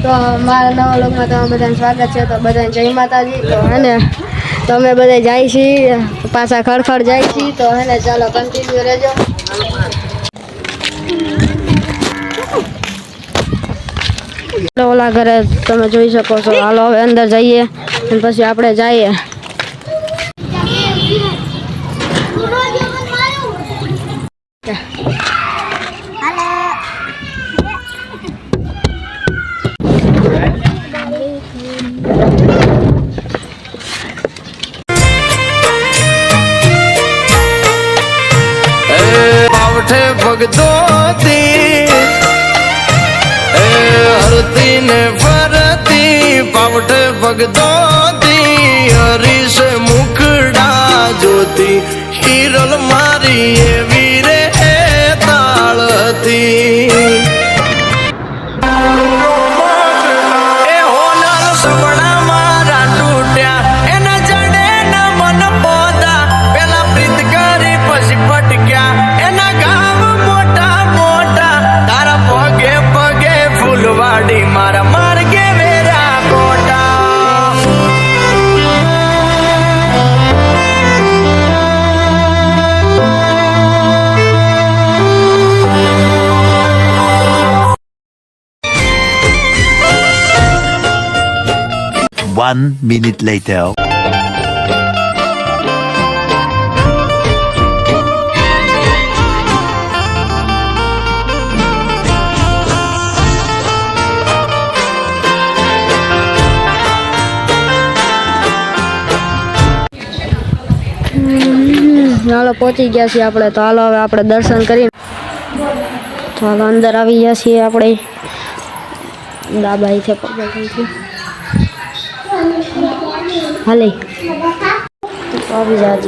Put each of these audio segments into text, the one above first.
તો મારા નવા વ્લોગમાં તમારું બધાને સ્વાગત છે। તો બધાને જય માતાજી। તો હે ને તો અમે બધા જાય છીએ પાછા ખડખડ જાય છીએ। તો હે ને ચાલો કન્ટિન્યુ રહેજો। ઓલા ઘરે તમે જોઈ શકો છો। હાલો હવે અંદર જઈએ અને પછી આપણે જઈએ। भगतो हरती ने फरती पावठ भगतो हरी से मुखड़ा ज्योति हिरल मारी ये वीरे तालती One minute later. હાલો પહોંચી ગયા છીએ આપણે। તો હાલો હવે આપણે દર્શન કરીને તો હાલો અંદર આવી ગયા છીએ આપણે। દાબાઈ છે પકડી હાલે તો આવી જાય।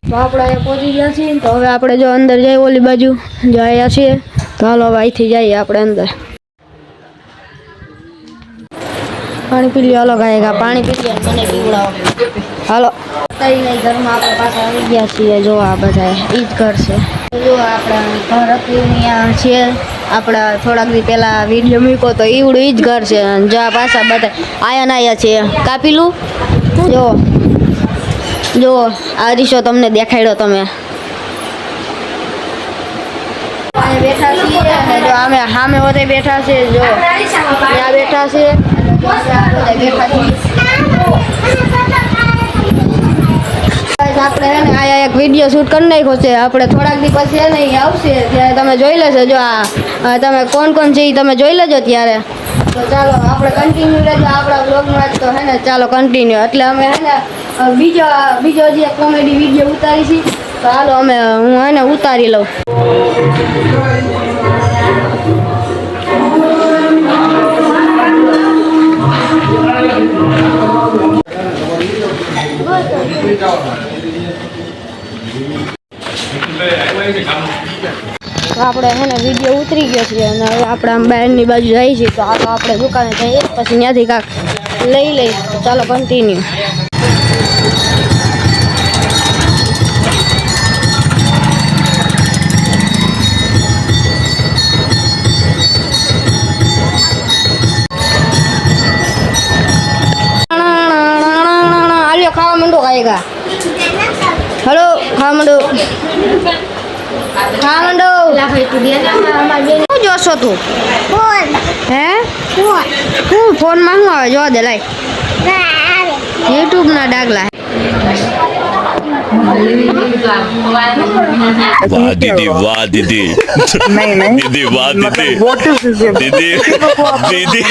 તો આપણે અહીંયા પહોંચી ગયા છીએ। તો હવે આપણે જો અંદર જઈએ ઓલી બાજુ જો આવ્યા છીએ। તો હાલો હવે અહીંથી જઈએ આપણે અંદર। પાણી પી લ્યો। હાલો ગાય પાણી પી લ્યો મને પીવડાવો હાલો। કઈ નહીં ઘરમાં આપણે પાછા આવી ગયા છીએ। જો આ બધા ઈ જ ઘર છે। જો આપણા ઘર હતું ત્યાં છે આપણા થોડાક દી પહેલાં વિડીયો મૂક્યો તો ઈવડું ઈ જ ઘર છે। જો આ પાછા બધા આયા નાયા છે કાપીલું જો જો આ રીશો તમને દેખાડ્યો તમે બેઠા છીએ અને જો અમે સામે બધે બેઠા છે। જો ત્યાં બેઠા છે આપણે ને આયા એક વિડીયો શૂટ કરી નાખ્યો છે। આપણે થોડાક દી પછી એને આવશે ત્યારે તમે જોઈ લેજો। જો આ તમે કોણ કોણ છે એ તમે જોઈ લેજો ત્યારે। તો ચાલો આપણે કન્ટિન્યુ રહેજો આપણા બ્લોગમાં। તો હે ને ચાલો કન્ટિન્યુ એટલે અમે હે ને બીજો જે કોમેડી વિડીયો ઉતારી છે। તો હાલો હું હે ને ઉતારી લઉં। તો આપણે હે ને વિડીયો ઉતરી ગયો છે અને હવે આપણે આમ બહારની બાજુ જઈએ છીએ। તો આ આપણે દુકાને જઈએ પછી ત્યાંથી કાંક લઈ લઈ। તો ચાલો કન્ટિન્યુ। ખાવા માંડો ખાएगा हेलो खावा માંડો ખાવા માંડો શું જોશો તું હે હું ફોનમાં શું આવે જોવા દે લાય યુટ્યુબ ના ડાગલા वाह दीदी वाह दीदी नहीं दीदी वाह दीदी what is this दीदी दीदी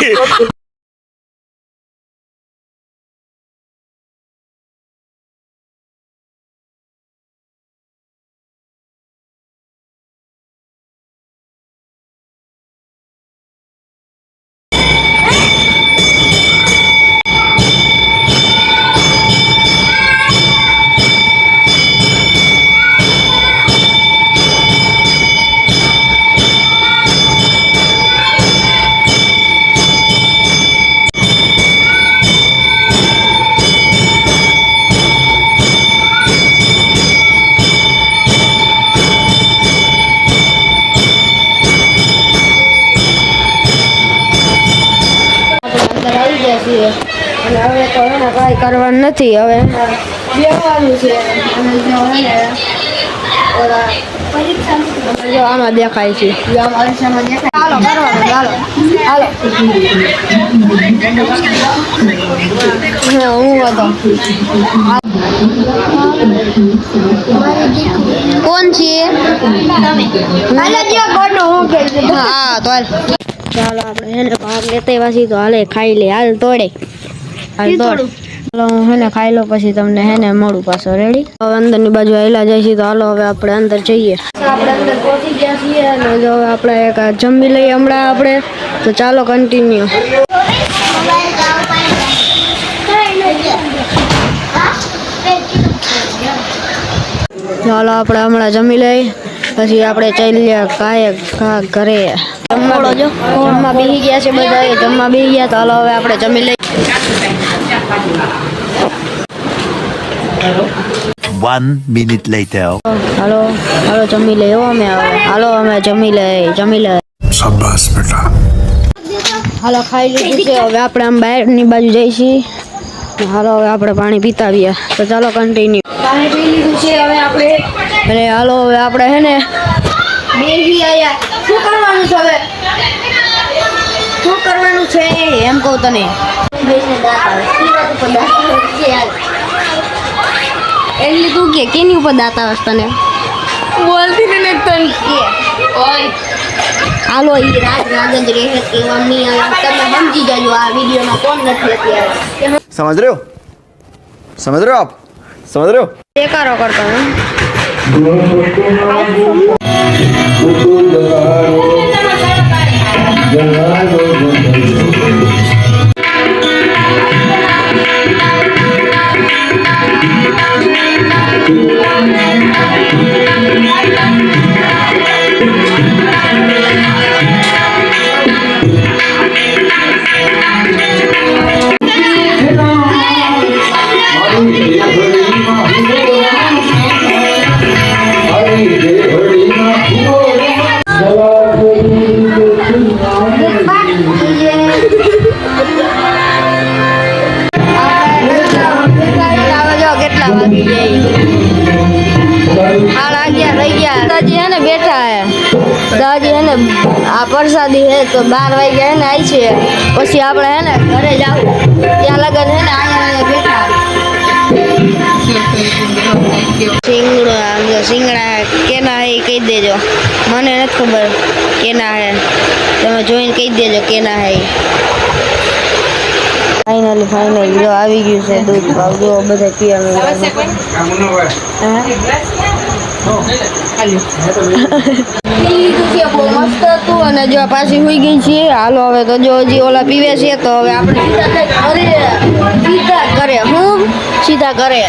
કાંઈ કરવાનું નથી હવે બેહવાનું છે અને જો હે ને ઓલા જો આમાં દેખાય છે જો આમાં અરીસામાં દેખાય હાલો કરવાનું હાલો હું હતો કોણ છે હા તો ચાલો આપણે હે ને ભાગ લેતા પાછી તો હાલે ખાઈ લે હાલ તોડ ચાલો હું હે ને ખાઈ લો પછી તમને હે ને મળું પાછો રેડી હવે અંદરની બાજુ આવેલા જાય છે તો હાલો હવે આપણે અંદર જઈએ આપણે અંદર પહોંચી ગયા છીએ અને જો હવે આપણે એક જમી લઈએ હમણાં આપણે તો ચાલો કન્ટિન્યુ ચાલો આપણે હમણાં જમી લઈએ પછી આપણે ચાલીએ ઘરે જમવા બેસી ગયા છે બધા જમવા બેસી ગયા તો હાલો હવે આપણે જમી લઈએ 1 minute later. હાલો જમી લઈએ અમે હાલો અમે જમી લઈએ શાબાશ બેટા હાલો ખાઈ લીધું છે હવે આપણે આમ બહારની બાજુ જઈએ છીએ હાલો હવે આપણે પાણી પીતા આવીએ તો ચાલો કન્ટિન્યુ પાણી પી લીધું છે હવે આપણે અને હાલો હવે આપણે હે ને બેસી આયા શું કરવાનું છે હવે શું કરવાનું છે એમ કહું તને એટલે તું કે કેની ઉપર દાંત આવે તને બોલતી ને તને કે ઓય હાલો ઈ રાજ જ રહે કેવા નહીં આવે તમે સમજી જાજો આ વિડિયોમાં કોણ નથી અત્યારે समझ रहे हो आप समझ रहे हो બેકારો કરતો હું દાદી હે ને આ પ્રસાદી હે તો 12 વાગ્યા હે ને આવી છે પછી આપણે હે ને ઘરે જાવ ત્યાં લગન હે ને અહીંયા બેઠા સિંગડા કેના હે કહી દેજો મને નથી ખબર કેના હે તમે જોઈને કહી દેજો કેના હે ફાઇનલી જો આવી ગયું છે દૂધ પાવ જો બધા પીવાનું મસ્ત હતું અને જો પાછી સુઈ ગઈ છીએ હાલો હવે તો જો હજી ઓલા પીવે છે તો હવે આપણે સીધા કરે